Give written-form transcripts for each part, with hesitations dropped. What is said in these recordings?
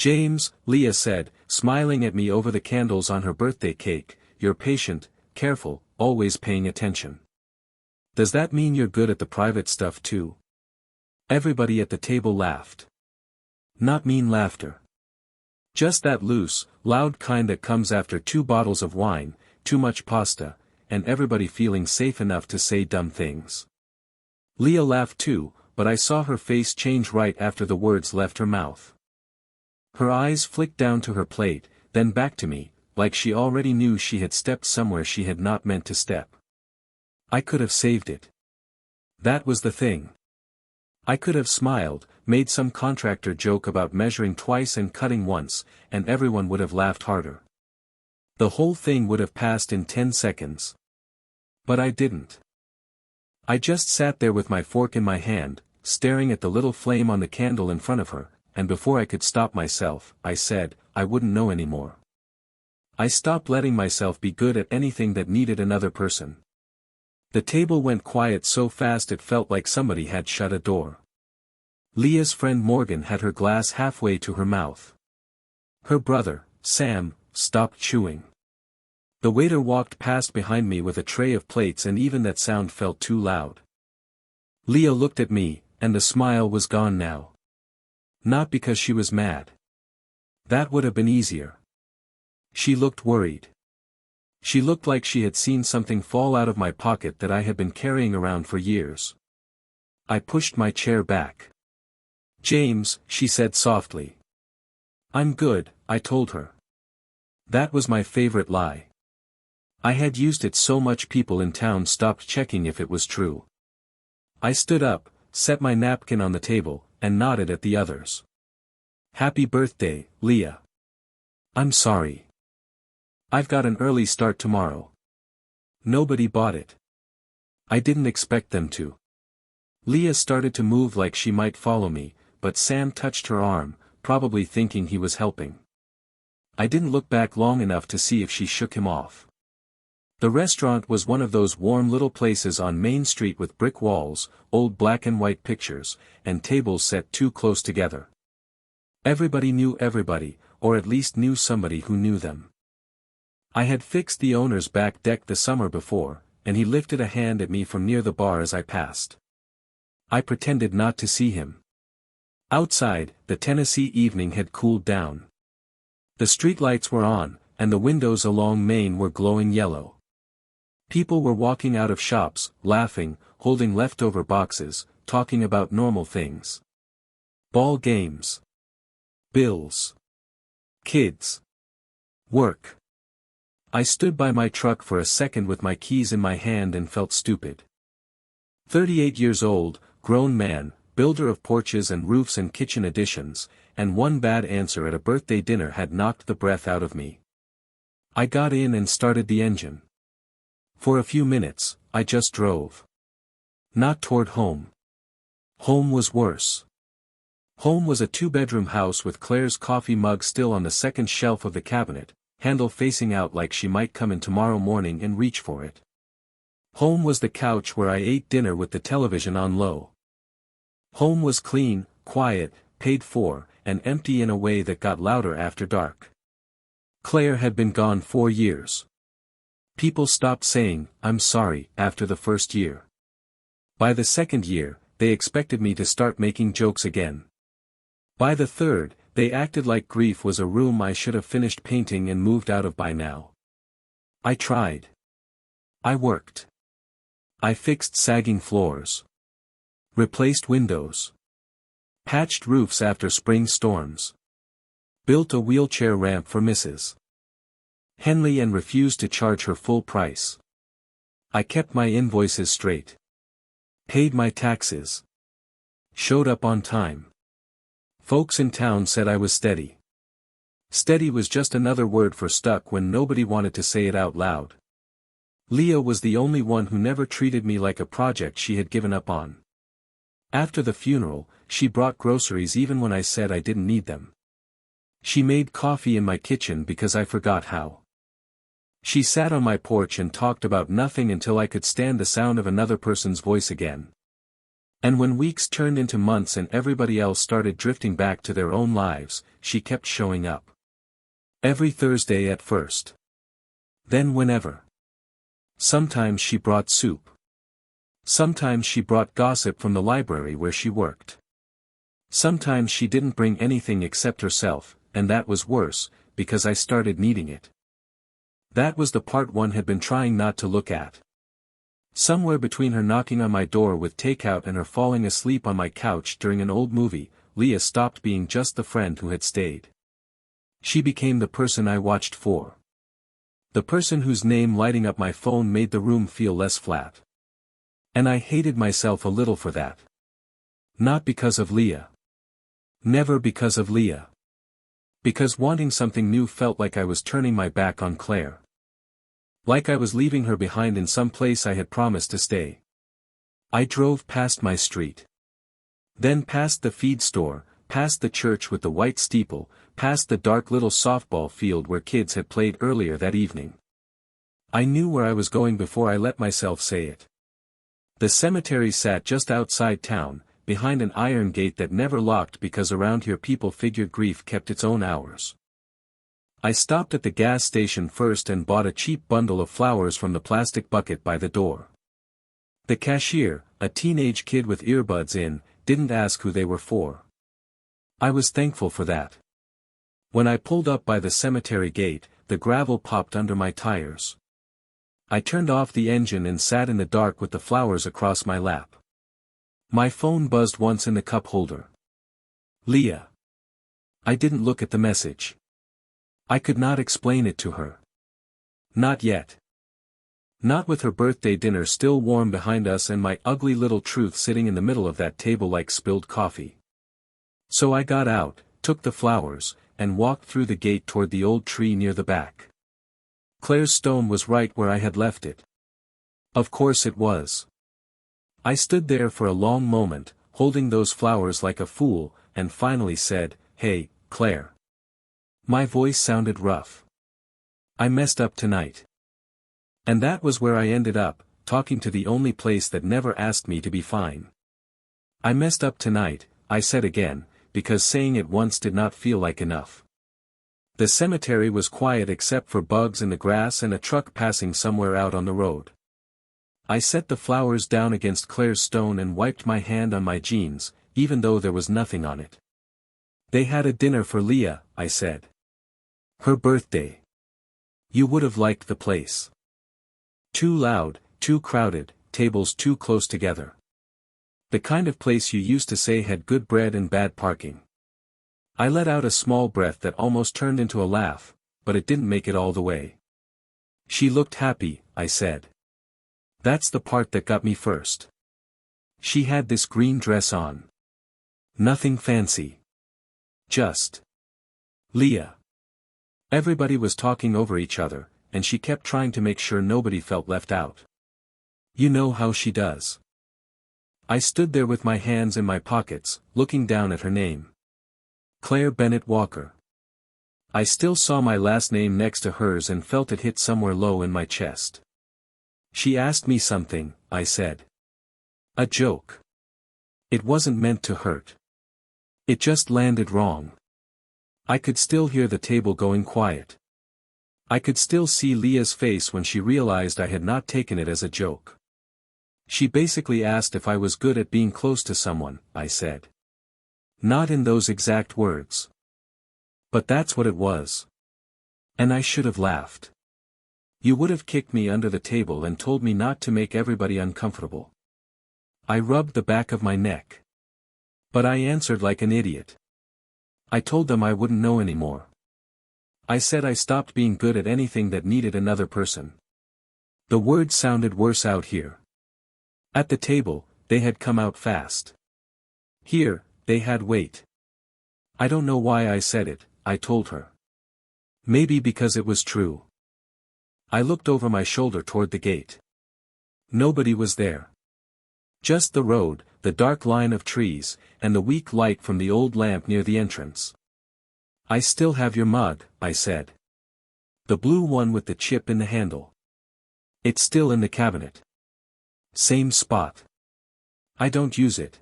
James, Leah said, smiling at me over the candles on her birthday cake, you're patient, careful, always paying attention. Does that mean you're good at the private stuff too? Everybody at the table laughed. Not mean laughter. Just that loose, loud kind that comes after 2 bottles of wine, too much pasta, and everybody feeling safe enough to say dumb things. Leah laughed too, but I saw her face change right after the words left her mouth. Her eyes flicked down to her plate, then back to me, like she already knew she had stepped somewhere she had not meant to step. I could have saved it. That was the thing. I could have smiled, made some contractor joke about measuring twice and cutting once, and everyone would have laughed harder. The whole thing would have passed in 10 seconds. But I didn't. I just sat there with my fork in my hand, staring at the little flame on the candle in front of her, and before I could stop myself, I said, I wouldn't know anymore. I stopped letting myself be good at anything that needed another person. The table went quiet so fast it felt like somebody had shut a door. Leah's friend Morgan had her glass halfway to her mouth. Her brother, Sam, stopped chewing. The waiter walked past behind me with a tray of plates and even that sound felt too loud. Leah looked at me, and the smile was gone now. Not because she was mad. That would have been easier. She looked worried. She looked like she had seen something fall out of my pocket that I had been carrying around for years. I pushed my chair back. James, she said softly. I'm good, I told her. That was my favorite lie. I had used it so much people in town stopped checking if it was true. I stood up, set my napkin on the table, and nodded at the others. Happy birthday, Leah. I'm sorry. I've got an early start tomorrow. Nobody bought it. I didn't expect them to. Leah started to move like she might follow me, but Sam touched her arm, probably thinking he was helping. I didn't look back long enough to see if she shook him off. The restaurant was one of those warm little places on Main Street with brick walls, old black and white pictures, and tables set too close together. Everybody knew everybody, or at least knew somebody who knew them. I had fixed the owner's back deck the summer before, and he lifted a hand at me from near the bar as I passed. I pretended not to see him. Outside, the Tennessee evening had cooled down. The streetlights were on, and the windows along Main were glowing yellow. People were walking out of shops, laughing, holding leftover boxes, talking about normal things. Ball games. Bills. Kids. Work. I stood by my truck for a second with my keys in my hand and felt stupid. 38 years old, grown man, builder of porches and roofs and kitchen additions, and one bad answer at a birthday dinner had knocked the breath out of me. I got in and started the engine. For a few minutes, I just drove. Not toward home. Home was worse. Home was a 2-bedroom house with Claire's coffee mug still on the second shelf of the cabinet, handle facing out like she might come in tomorrow morning and reach for it. Home was the couch where I ate dinner with the television on low. Home was clean, quiet, paid for, and empty in a way that got louder after dark. Claire had been gone 4 years. People stopped saying, I'm sorry, after the first year. By the second year, they expected me to start making jokes again. By the third, they acted like grief was a room I should have finished painting and moved out of by now. I tried. I worked. I fixed sagging floors. Replaced windows. Patched roofs after spring storms. Built a wheelchair ramp for Mrs. Henley and refused to charge her full price. I kept my invoices straight. Paid my taxes. Showed up on time. Folks in town said I was steady. Steady was just another word for stuck when nobody wanted to say it out loud. Leah was the only one who never treated me like a project she had given up on. After the funeral, she brought groceries even when I said I didn't need them. She made coffee in my kitchen because I forgot how. She sat on my porch and talked about nothing until I could stand the sound of another person's voice again. And when weeks turned into months and everybody else started drifting back to their own lives, she kept showing up. Every Thursday at first. Then whenever. Sometimes she brought soup. Sometimes she brought gossip from the library where she worked. Sometimes she didn't bring anything except herself, and that was worse, because I started needing it. That was the part one had been trying not to look at. Somewhere between her knocking on my door with takeout and her falling asleep on my couch during an old movie, Leah stopped being just the friend who had stayed. She became the person I watched for. The person whose name lighting up my phone made the room feel less flat. And I hated myself a little for that. Not because of Leah. Never because of Leah. Because wanting something new felt like I was turning my back on Claire. Like I was leaving her behind in some place I had promised to stay. I drove past my street. Then past the feed store, past the church with the white steeple, past the dark little softball field where kids had played earlier that evening. I knew where I was going before I let myself say it. The cemetery sat just outside town, behind an iron gate that never locked because around here people figured grief kept its own hours. I stopped at the gas station first and bought a cheap bundle of flowers from the plastic bucket by the door. The cashier, a teenage kid with earbuds in, didn't ask who they were for. I was thankful for that. When I pulled up by the cemetery gate, the gravel popped under my tires. I turned off the engine and sat in the dark with the flowers across my lap. My phone buzzed once in the cup holder. Leah. I didn't look at the message. I could not explain it to her. Not yet. Not with her birthday dinner still warm behind us and my ugly little truth sitting in the middle of that table like spilled coffee. So I got out, took the flowers, and walked through the gate toward the old tree near the back. Claire's stone was right where I had left it. Of course it was. I stood there for a long moment, holding those flowers like a fool, and finally said, "Hey, Claire." My voice sounded rough. I messed up tonight. And that was where I ended up, talking to the only place that never asked me to be fine. I messed up tonight, I said again, because saying it once did not feel like enough. The cemetery was quiet except for bugs in the grass and a truck passing somewhere out on the road. I set the flowers down against Claire's stone and wiped my hand on my jeans, even though there was nothing on it. They had a dinner for Leah, I said. Her birthday. You would have liked the place. Too loud, too crowded, tables too close together. The kind of place you used to say had good bread and bad parking. I let out a small breath that almost turned into a laugh, but it didn't make it all the way. She looked happy, I said. That's the part that got me first. She had this green dress on. Nothing fancy. Just Leah. Everybody was talking over each other, and she kept trying to make sure nobody felt left out. You know how she does. I stood there with my hands in my pockets, looking down at her name. Claire Bennett Walker. I still saw my last name next to hers and felt it hit somewhere low in my chest. She asked me something, I said. A joke. It wasn't meant to hurt. It just landed wrong. I could still hear the table going quiet. I could still see Leah's face when she realized I had not taken it as a joke. She basically asked if I was good at being close to someone, I said. Not in those exact words. But that's what it was. And I should have laughed. You would have kicked me under the table and told me not to make everybody uncomfortable. I rubbed the back of my neck. But I answered like an idiot. I told them I wouldn't know anymore. I said I stopped being good at anything that needed another person. The words sounded worse out here. At the table, they had come out fast. Here, they had weight. I don't know why I said it, I told her. Maybe because it was true. I looked over my shoulder toward the gate. Nobody was there. Just the road, the dark line of trees, and the weak light from the old lamp near the entrance. I still have your mug, I said. The blue one with the chip in the handle. It's still in the cabinet. Same spot. I don't use it.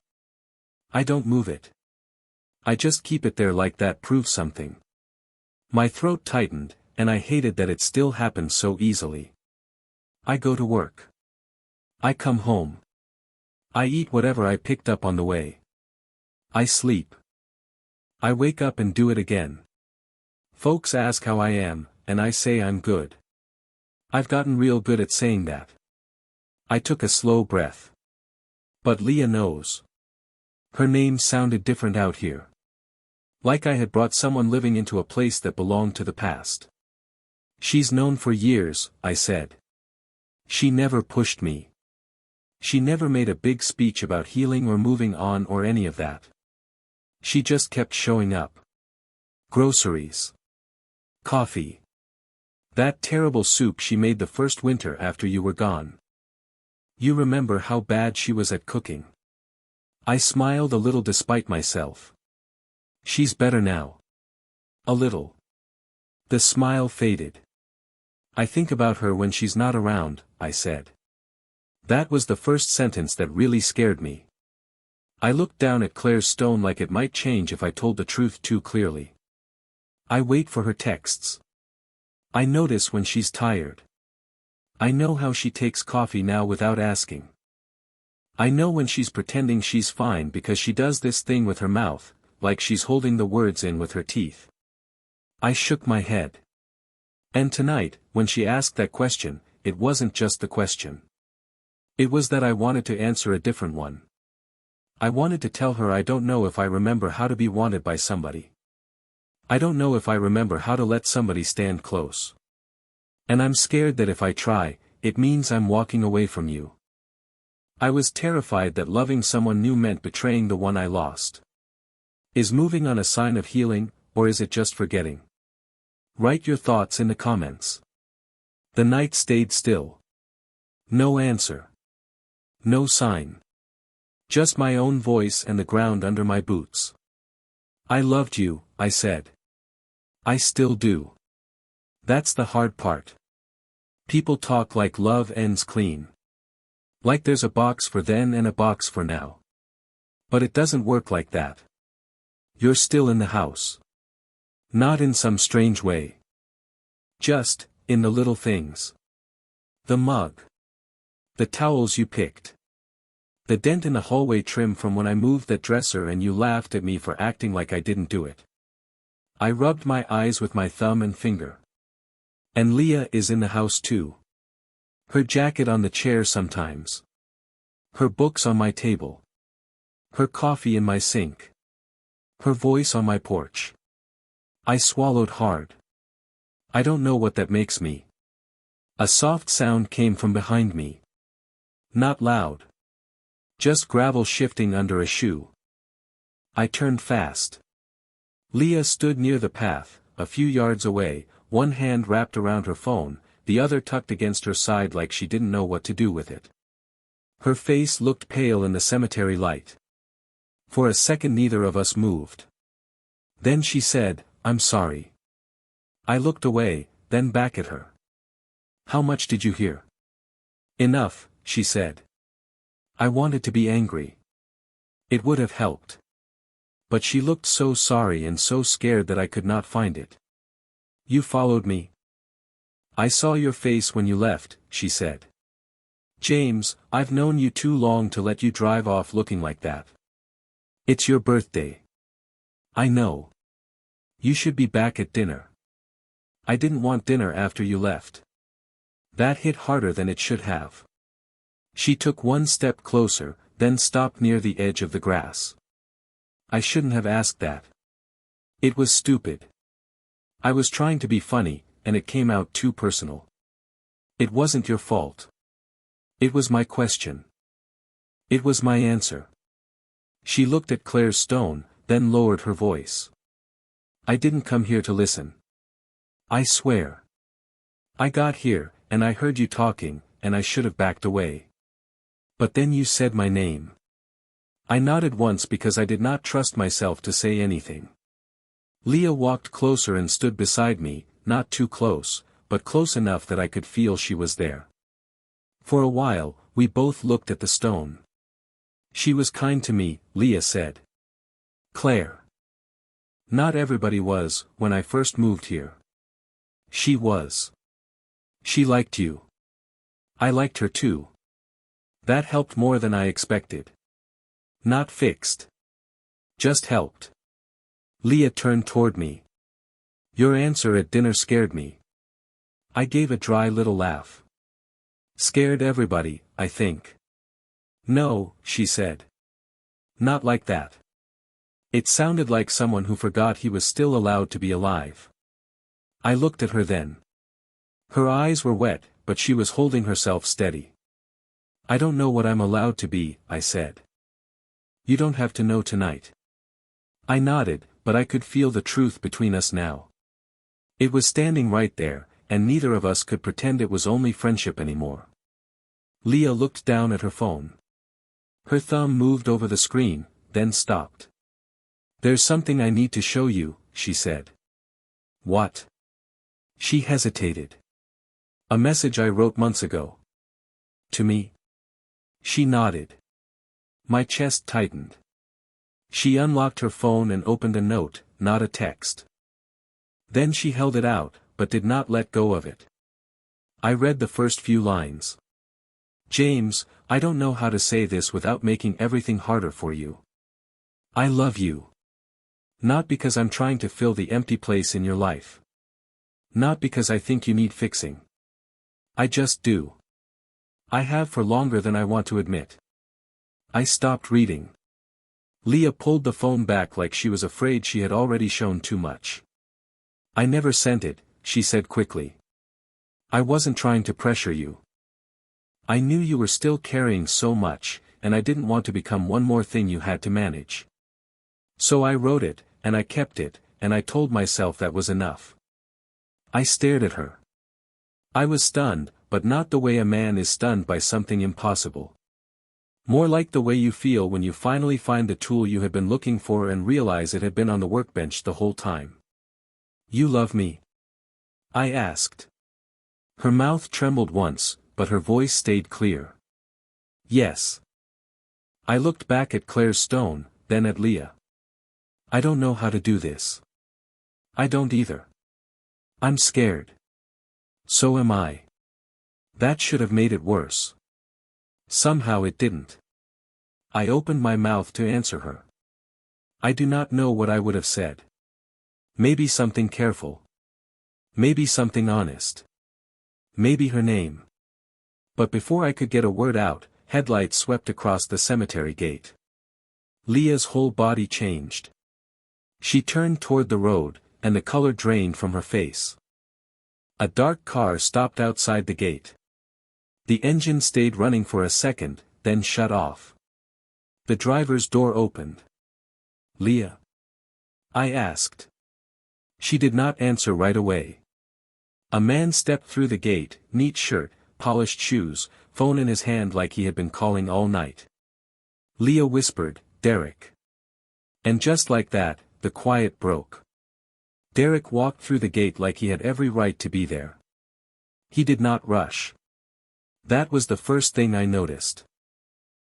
I don't move it. I just keep it there like that proves something. My throat tightened, and I hated that it still happened so easily. I go to work. I come home. I eat whatever I picked up on the way. I sleep. I wake up and do it again. Folks ask how I am, and I say I'm good. I've gotten real good at saying that. I took a slow breath. But Leah knows. Her name sounded different out here. Like I had brought someone living into a place that belonged to the past. She's known for years, I said. She never pushed me. She never made a big speech about healing or moving on or any of that. She just kept showing up. Groceries. Coffee. That terrible soup she made the first winter after you were gone. You remember how bad she was at cooking. I smiled a little despite myself. She's better now. A little. The smile faded. I think about her when she's not around, I said. That was the first sentence that really scared me. I looked down at Claire's stone like it might change if I told the truth too clearly. I wait for her texts. I notice when she's tired. I know how she takes coffee now without asking. I know when she's pretending she's fine because she does this thing with her mouth, like she's holding the words in with her teeth. I shook my head. And tonight, when she asked that question, it wasn't just the question. It was that I wanted to answer a different one. I wanted to tell her I don't know if I remember how to be wanted by somebody. I don't know if I remember how to let somebody stand close. And I'm scared that if I try, it means I'm walking away from you. I was terrified that loving someone new meant betraying the one I lost. Is moving on a sign of healing, or is it just forgetting? Write your thoughts in the comments. The night stayed still. No answer. No sign. Just my own voice and the ground under my boots. I loved you, I said. I still do. That's the hard part. People talk like love ends clean. Like there's a box for then and a box for now. But it doesn't work like that. You're still in the house. Not in some strange way. Just, in the little things. The mug. The towels you picked. The dent in the hallway trim from when I moved that dresser and you laughed at me for acting like I didn't do it. I rubbed my eyes with my thumb and finger. And Leah is in the house too. Her jacket on the chair sometimes. Her books on my table. Her coffee in my sink. Her voice on my porch. I swallowed hard. I don't know what that makes me. A soft sound came from behind me. Not loud. Just gravel shifting under a shoe. I turned fast. Leah stood near the path, a few yards away, one hand wrapped around her phone, the other tucked against her side like she didn't know what to do with it. Her face looked pale in the cemetery light. For a second neither of us moved. Then she said, "I'm sorry." I looked away, then back at her. "How much did you hear?" "Enough," she said. I wanted to be angry. It would have helped. But she looked so sorry and so scared that I could not find it. "You followed me?" "I saw your face when you left," she said. "James, I've known you too long to let you drive off looking like that. It's your birthday." "I know. You should be back at dinner." "I didn't want dinner after you left." That hit harder than it should have. She took one step closer, then stopped near the edge of the grass. "I shouldn't have asked that. It was stupid. I was trying to be funny, and it came out too personal. It wasn't your fault. It was my question. It was my answer." She looked at Claire's stone, then lowered her voice. "I didn't come here to listen. I swear. I got here, and I heard you talking, and I should have backed away. But then you said my name. I nodded once because I did not trust myself to say anything." Leah walked closer and stood beside me, not too close, but close enough that I could feel she was there. For a while, we both looked at the stone. She was kind to me, Leah said. Claire. Not everybody was, when I first moved here. She was. She liked you. I liked her too. That helped more than I expected. Not fixed. Just helped. Leah turned toward me. Your answer at dinner scared me. I gave a dry little laugh. Scared everybody, I think. No, she said. Not like that. It sounded like someone who forgot he was still allowed to be alive. I looked at her then. Her eyes were wet, but she was holding herself steady. I don't know what I'm allowed to be, I said. You don't have to know tonight. I nodded, but I could feel the truth between us now. It was standing right there, and neither of us could pretend it was only friendship anymore. Leah looked down at her phone. Her thumb moved over the screen, then stopped. There's something I need to show you, she said. What? She hesitated. A message I wrote months ago. To me? She nodded. My chest tightened. She unlocked her phone and opened a note, not a text. Then she held it out, but did not let go of it. I read the first few lines. James, I don't know how to say this without making everything harder for you. I love you. Not because I'm trying to fill the empty place in your life. Not because I think you need fixing. I just do. I have for longer than I want to admit. I stopped reading. Leah pulled the phone back like she was afraid she had already shown too much. I never sent it, she said quickly. I wasn't trying to pressure you. I knew you were still carrying so much, and I didn't want to become one more thing you had to manage. So I wrote it, and I kept it, and I told myself that was enough. I stared at her. I was stunned, but not the way a man is stunned by something impossible. More like the way you feel when you finally find the tool you had been looking for and realize it had been on the workbench the whole time. You love me? I asked. Her mouth trembled once, but her voice stayed clear. Yes. I looked back at Claire Stone, then at Leah. I don't know how to do this. I don't either. I'm scared. So am I. That should have made it worse. Somehow it didn't. I opened my mouth to answer her. I do not know what I would have said. Maybe something careful. Maybe something honest. Maybe her name. But before I could get a word out, headlights swept across the cemetery gate. Leah's whole body changed. She turned toward the road, and the color drained from her face. A dark car stopped outside the gate. The engine stayed running for a second, then shut off. The driver's door opened. Leah? I asked. She did not answer right away. A man stepped through the gate, neat shirt, polished shoes, phone in his hand like he had been calling all night. Leah whispered, Derek. And just like that, the quiet broke. Derek walked through the gate like he had every right to be there. He did not rush. That was the first thing I noticed.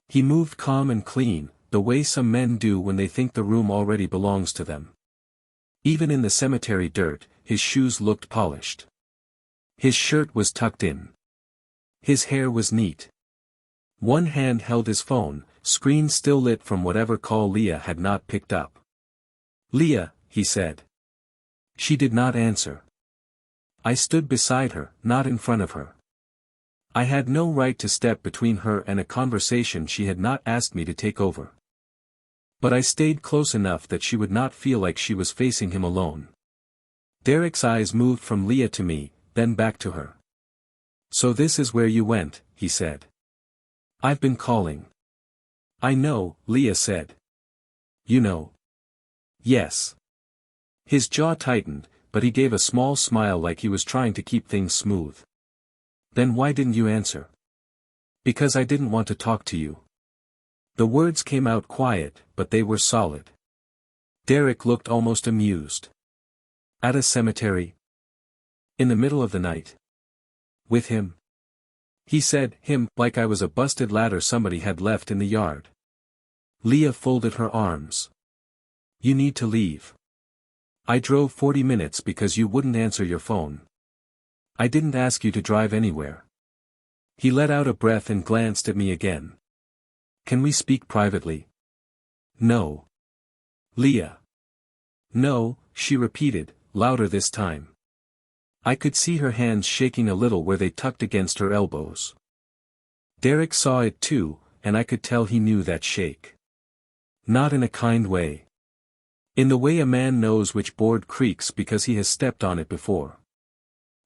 He moved calm and clean, the way some men do when they think the room already belongs to them. Even in the cemetery dirt, his shoes looked polished. His shirt was tucked in. His hair was neat. One hand held his phone, screen still lit from whatever call Leah had not picked up. Leah, he said. She did not answer. I stood beside her, not in front of her. I had no right to step between her and a conversation she had not asked me to take over. But I stayed close enough that she would not feel like she was facing him alone. Derek's eyes moved from Leah to me, then back to her. So this is where you went, he said. I've been calling. I know, Leah said. You know. Yes. His jaw tightened, but he gave a small smile like he was trying to keep things smooth. Then why didn't you answer? Because I didn't want to talk to you. The words came out quiet, but they were solid. Derek looked almost amused. At a cemetery? In the middle of the night? With him? He said, him, like I was a busted ladder somebody had left in the yard. Leah folded her arms. You need to leave. I drove 40 minutes because you wouldn't answer your phone. I didn't ask you to drive anywhere. He let out a breath and glanced at me again. Can we speak privately? No. Leah. No, she repeated, louder this time. I could see her hands shaking a little where they tucked against her elbows. Derek saw it too, and I could tell he knew that shake. Not in a kind way. In the way a man knows which board creaks because he has stepped on it before.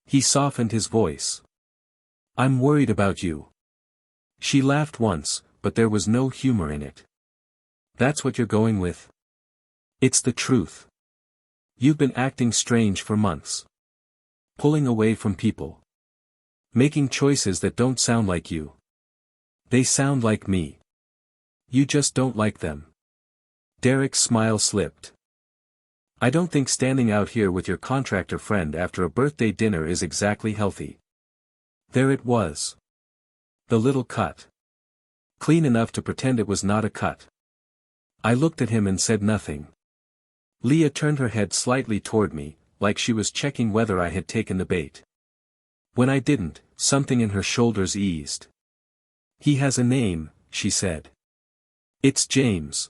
He softened his voice. I'm worried about you. She laughed once, but there was no humor in it. That's what you're going with? It's the truth. You've been acting strange for months. Pulling away from people. Making choices that don't sound like you. They sound like me. You just don't like them. Derek's smile slipped. I don't think standing out here with your contractor friend after a birthday dinner is exactly healthy. There it was. The little cut. Clean enough to pretend it was not a cut. I looked at him and said nothing. Leah turned her head slightly toward me, like she was checking whether I had taken the bait. When I didn't, something in her shoulders eased. He has a name, she said. It's James.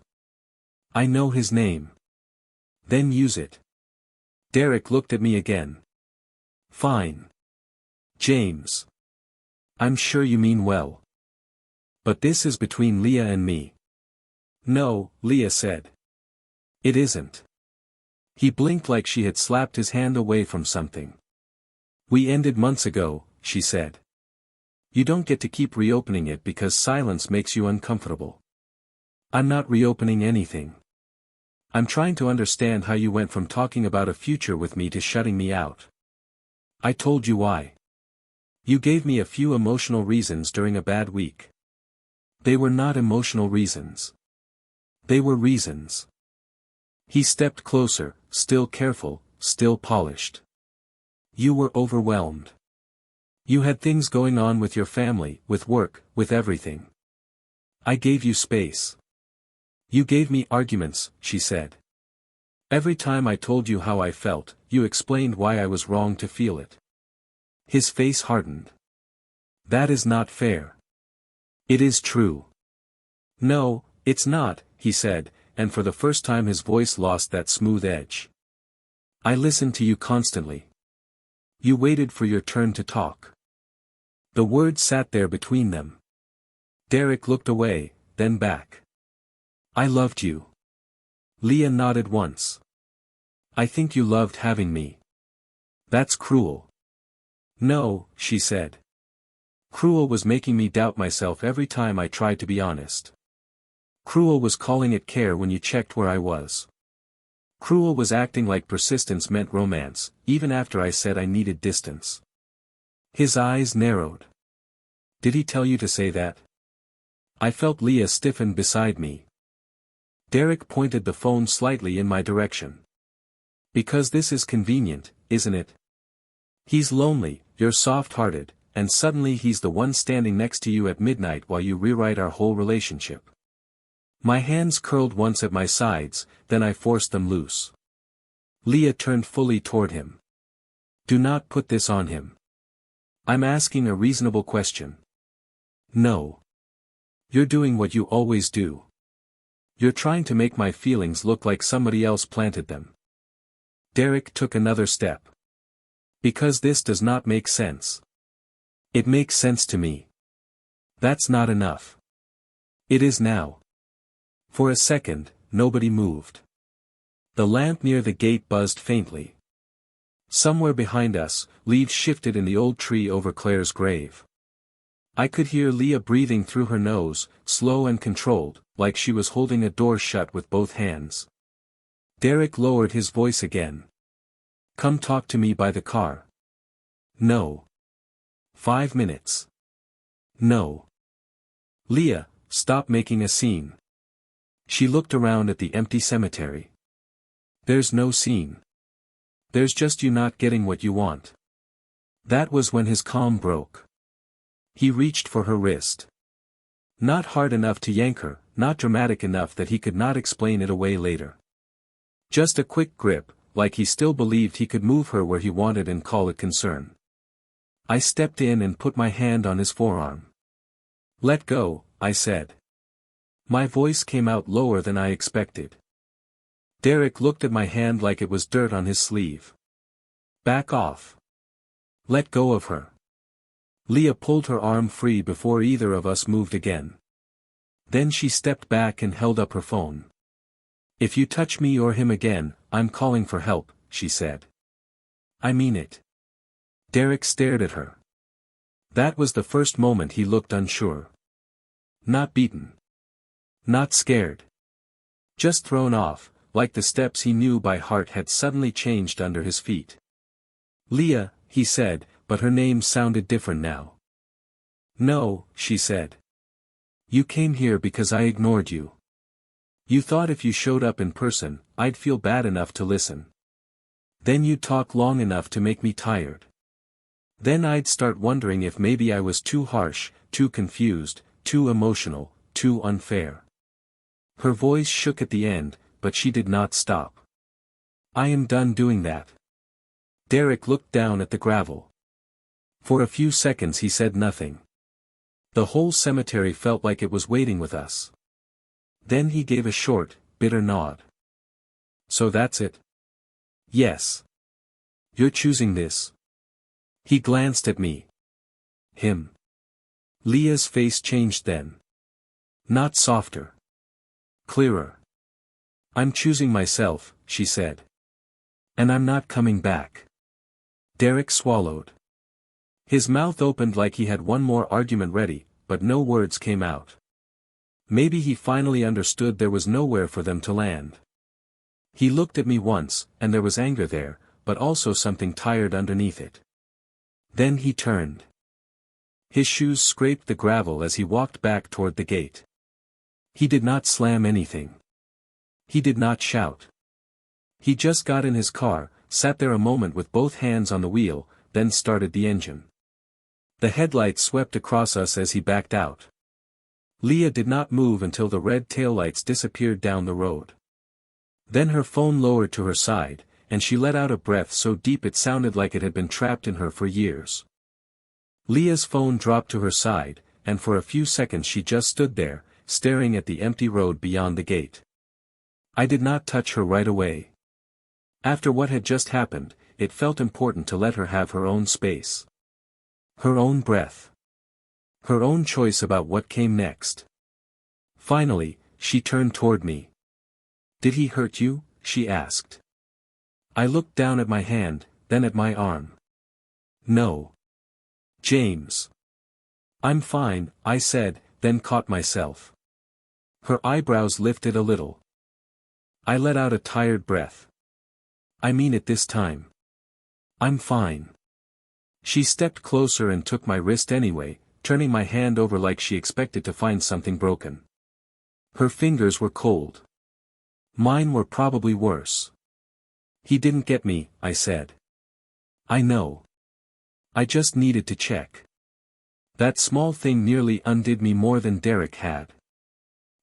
I know his name. Then use it. Derek looked at me again. Fine. James. I'm sure you mean well. But this is between Leah and me. No, Leah said. It isn't. He blinked like she had slapped his hand away from something. We ended months ago, she said. You don't get to keep reopening it because silence makes you uncomfortable. I'm not reopening anything. I'm trying to understand how you went from talking about a future with me to shutting me out. I told you why. You gave me a few emotional reasons during a bad week. They were not emotional reasons. They were reasons. He stepped closer, still careful, still polished. You were overwhelmed. You had things going on with your family, with work, with everything. I gave you space. You gave me arguments, she said. Every time I told you how I felt, you explained why I was wrong to feel it. His face hardened. That is not fair. It is true. No, it's not, he said, and for the first time his voice lost that smooth edge. I listened to you constantly. You waited for your turn to talk. The words sat there between them. Derek looked away, then back. I loved you. Leah nodded once. I think you loved having me. That's cruel. No, she said. Cruel was making me doubt myself every time I tried to be honest. Cruel was calling it care when you checked where I was. Cruel was acting like persistence meant romance, even after I said I needed distance. His eyes narrowed. Did he tell you to say that? I felt Leah stiffen beside me. Derek pointed the phone slightly in my direction. Because this is convenient, isn't it? He's lonely, you're soft-hearted, and suddenly he's the one standing next to you at midnight while you rewrite our whole relationship. My hands curled once at my sides, then I forced them loose. Leah turned fully toward him. Do not put this on him. I'm asking a reasonable question. No. You're doing what you always do. You're trying to make my feelings look like somebody else planted them. Derek took another step. Because this does not make sense. It makes sense to me. That's not enough. It is now. For a second, nobody moved. The lamp near the gate buzzed faintly. Somewhere behind us, leaves shifted in the old tree over Claire's grave. I could hear Leah breathing through her nose, slow and controlled, like she was holding a door shut with both hands. Derek lowered his voice again. Come talk to me by the car. No. 5 minutes. No. Leah, stop making a scene. She looked around at the empty cemetery. There's no scene. There's just you not getting what you want. That was when his calm broke. He reached for her wrist. Not hard enough to yank her, not dramatic enough that he could not explain it away later. Just a quick grip, like he still believed he could move her where he wanted and call it concern. I stepped in and put my hand on his forearm. "Let go," I said. My voice came out lower than I expected. Derek looked at my hand like it was dirt on his sleeve. "Back off. Let go of her." Leah pulled her arm free before either of us moved again. Then she stepped back and held up her phone. "If you touch me or him again, I'm calling for help," she said. "I mean it." Derek stared at her. That was the first moment he looked unsure. Not beaten. Not scared. Just thrown off, like the steps he knew by heart had suddenly changed under his feet. "Leah," he said, but her name sounded different now. "No," she said. "You came here because I ignored you. You thought if you showed up in person, I'd feel bad enough to listen. Then you'd talk long enough to make me tired. Then I'd start wondering if maybe I was too harsh, too confused, too emotional, too unfair." Her voice shook at the end, but she did not stop. "I am done doing that." Derek looked down at the gravel. For a few seconds he said nothing. The whole cemetery felt like it was waiting with us. Then he gave a short, bitter nod. "So that's it?" "Yes. You're choosing this." He glanced at me. "Him." Leah's face changed then. Not softer. Clearer. "I'm choosing myself," she said. "And I'm not coming back." Derek swallowed. His mouth opened like he had one more argument ready, but no words came out. Maybe he finally understood there was nowhere for them to land. He looked at me once, and there was anger there, but also something tired underneath it. Then he turned. His shoes scraped the gravel as he walked back toward the gate. He did not slam anything. He did not shout. He just got in his car, sat there a moment with both hands on the wheel, then started the engine. The headlights swept across us as he backed out. Leah did not move until the red taillights disappeared down the road. Then her phone lowered to her side, and she let out a breath so deep it sounded like it had been trapped in her for years. Leah's phone dropped to her side, and for a few seconds she just stood there, staring at the empty road beyond the gate. I did not touch her right away. After what had just happened, it felt important to let her have her own space. Her own breath. Her own choice about what came next. Finally, she turned toward me. "Did he hurt you?" she asked. I looked down at my hand, then at my arm. "No. James." "I'm fine," I said, then caught myself. Her eyebrows lifted a little. I let out a tired breath. "I mean it this time. I'm fine." She stepped closer and took my wrist anyway, turning my hand over like she expected to find something broken. Her fingers were cold. Mine were probably worse. "He didn't get me," I said. "I know. I just needed to check." That small thing nearly undid me more than Derek had.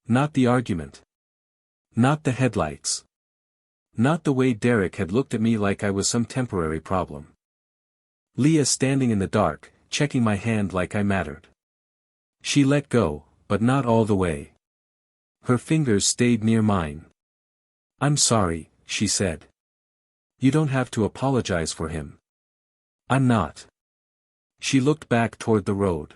Not the argument. Not the headlights. Not the way Derek had looked at me like I was some temporary problem. Leah standing in the dark, checking my hand like I mattered. She let go, but not all the way. Her fingers stayed near mine. "I'm sorry," she said. "You don't have to apologize for him." "I'm not." She looked back toward the road.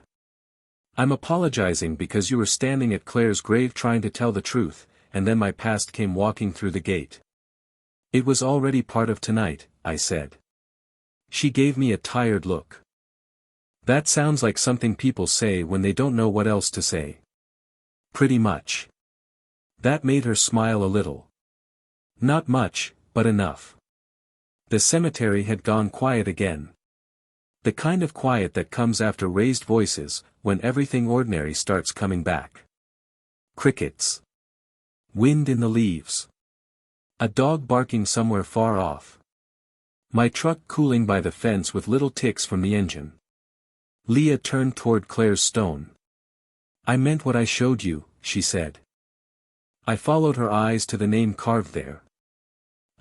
"I'm apologizing because you were standing at Claire's grave trying to tell the truth, and then my past came walking through the gate. It was already part of tonight," I said. She gave me a tired look. "That sounds like something people say when they don't know what else to say." "Pretty much." That made her smile a little. Not much, but enough. The cemetery had gone quiet again. The kind of quiet that comes after raised voices, when everything ordinary starts coming back. Crickets. Wind in the leaves. A dog barking somewhere far off. My truck cooling by the fence with little ticks from the engine. Leah turned toward Claire's stone. "I meant what I showed you," she said. I followed her eyes to the name carved there.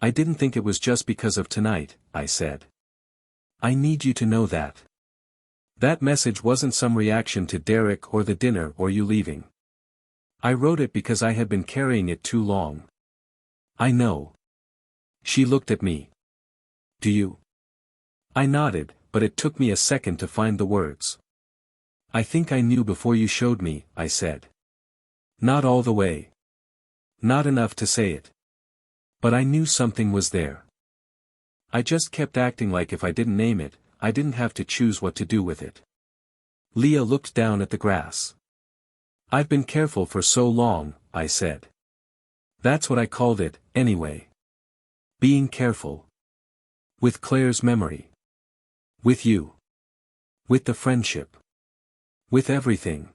I didn't think it was just because of tonight, I said. I need you to know that. That message wasn't some reaction to Derek or the dinner or you leaving. I wrote it because I had been carrying it too long. I know. She looked at me. Do you? I nodded, but it took me a second to find the words. I think I knew before you showed me, I said. Not all the way. Not enough to say it. But I knew something was there. I just kept acting like if I didn't name it, I didn't have to choose what to do with it. Leah looked down at the grass. I've been careful for so long, I said. That's what I called it, anyway. Being careful. With Claire's memory. With you. With the friendship. With everything.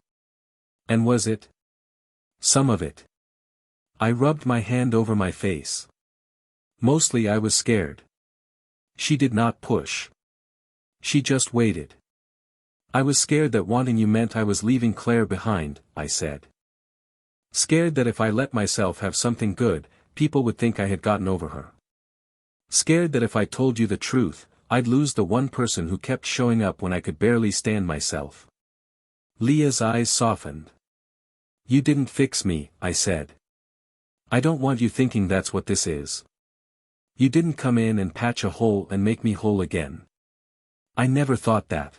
And was it? Some of it. I rubbed my hand over my face. Mostly I was scared. She did not push. She just waited. I was scared that wanting you meant I was leaving Claire behind, I said. Scared that if I let myself have something good, people would think I had gotten over her. Scared that if I told you the truth, I'd lose the one person who kept showing up when I could barely stand myself. Leah's eyes softened. You didn't fix me, I said. I don't want you thinking that's what this is. You didn't come in and patch a hole and make me whole again. I never thought that.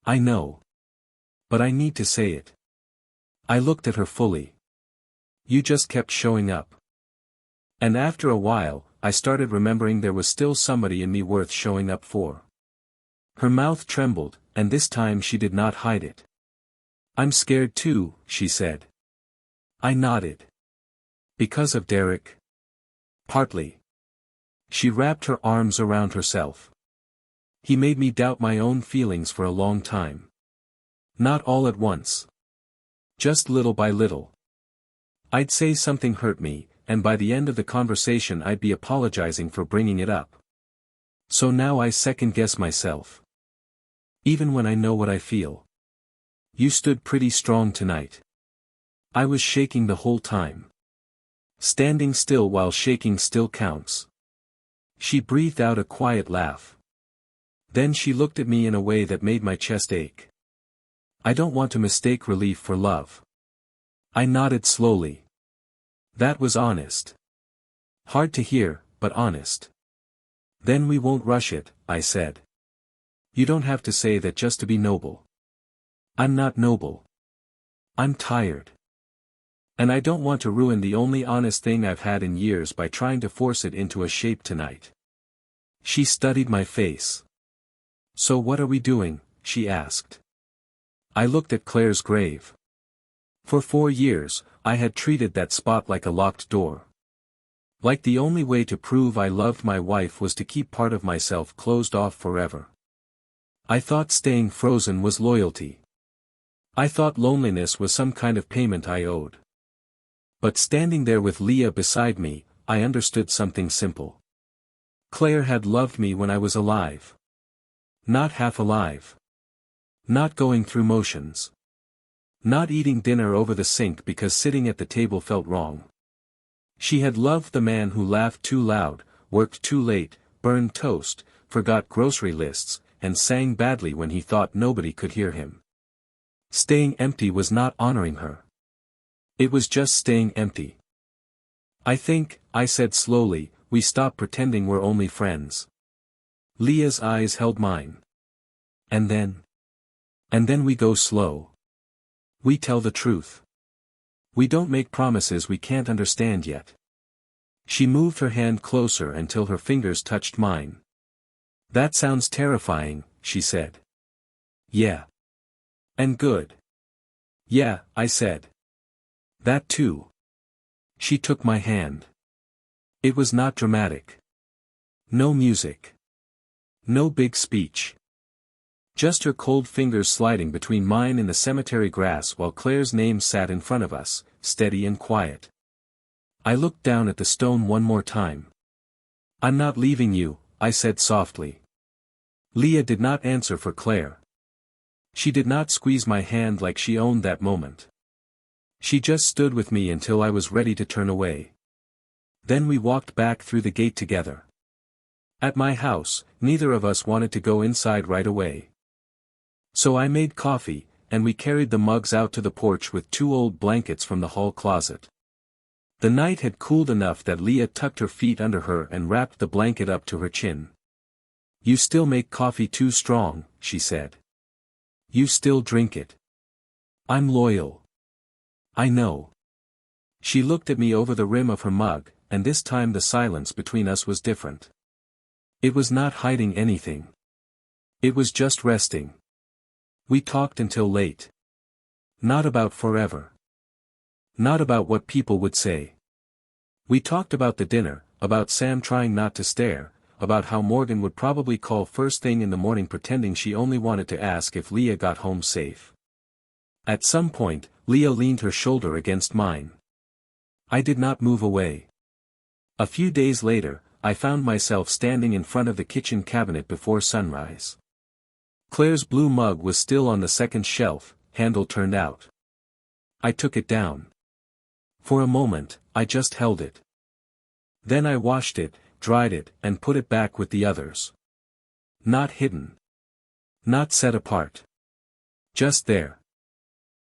I know. But I need to say it. I looked at her fully. You just kept showing up. And after a while, I started remembering there was still somebody in me worth showing up for. Her mouth trembled, and this time she did not hide it. I'm scared too, she said. I nodded. Because of Derek? Partly. She wrapped her arms around herself. He made me doubt my own feelings for a long time. Not all at once. Just little by little. I'd say something hurt me, and by the end of the conversation I'd be apologizing for bringing it up. So now I second-guess myself. Even when I know what I feel. You stood pretty strong tonight. I was shaking the whole time. Standing still while shaking still counts. She breathed out a quiet laugh. Then she looked at me in a way that made my chest ache. I don't want to mistake relief for love. I nodded slowly. That was honest. Hard to hear, but honest. Then we won't rush it, I said. You don't have to say that just to be noble. I'm not noble. I'm tired. And I don't want to ruin the only honest thing I've had in years by trying to force it into a shape tonight. She studied my face. So what are we doing? She asked. I looked at Claire's grave. For 4 years, I had treated that spot like a locked door. Like the only way to prove I loved my wife was to keep part of myself closed off forever. I thought staying frozen was loyalty. I thought loneliness was some kind of payment I owed. But standing there with Leah beside me, I understood something simple. Claire had loved me when I was alive. Not half alive. Not going through motions. Not eating dinner over the sink because sitting at the table felt wrong. She had loved the man who laughed too loud, worked too late, burned toast, forgot grocery lists, and sang badly when he thought nobody could hear him. Staying empty was not honoring her. It was just staying empty. I think, I said slowly, we stop pretending we're only friends. Leah's eyes held mine. And then? And then we go slow. We tell the truth. We don't make promises we can't understand yet. She moved her hand closer until her fingers touched mine. That sounds terrifying, she said. Yeah. And good. Yeah, I said. That too. She took my hand. It was not dramatic. No music. No big speech. Just her cold fingers sliding between mine in the cemetery grass while Claire's name sat in front of us, steady and quiet. I looked down at the stone one more time. I'm not leaving you, I said softly. Leah did not answer for Claire. She did not squeeze my hand like she owned that moment. She just stood with me until I was ready to turn away. Then we walked back through the gate together. At my house, neither of us wanted to go inside right away. So I made coffee, and we carried the mugs out to the porch with 2 old blankets from the hall closet. The night had cooled enough that Leah tucked her feet under her and wrapped the blanket up to her chin. "You still make coffee too strong," she said. "You still drink it." "I'm loyal." "I know." She looked at me over the rim of her mug, and this time the silence between us was different. It was not hiding anything. It was just resting. We talked until late. Not about forever. Not about what people would say. We talked about the dinner, about Sam trying not to stare, about how Morgan would probably call first thing in the morning pretending she only wanted to ask if Leah got home safe. At some point, Leah leaned her shoulder against mine. I did not move away. A few days later, I found myself standing in front of the kitchen cabinet before sunrise. Claire's blue mug was still on the second shelf, handle turned out. I took it down. For a moment, I just held it. Then I washed it, dried it, and put it back with the others. Not hidden. Not set apart. Just there.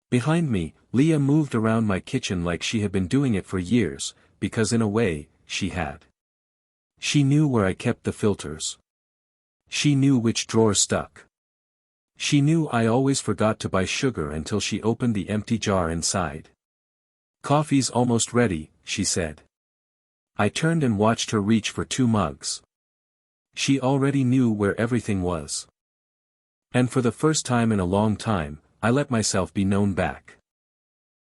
Behind me, Leah moved around my kitchen like she had been doing it for years, because in a way, she had. She knew where I kept the filters. She knew which drawer stuck. She knew I always forgot to buy sugar until she opened the empty jar inside. "Coffee's almost ready," she said. I turned and watched her reach for 2 mugs. She already knew where everything was. And for the first time in a long time, I let myself be known back.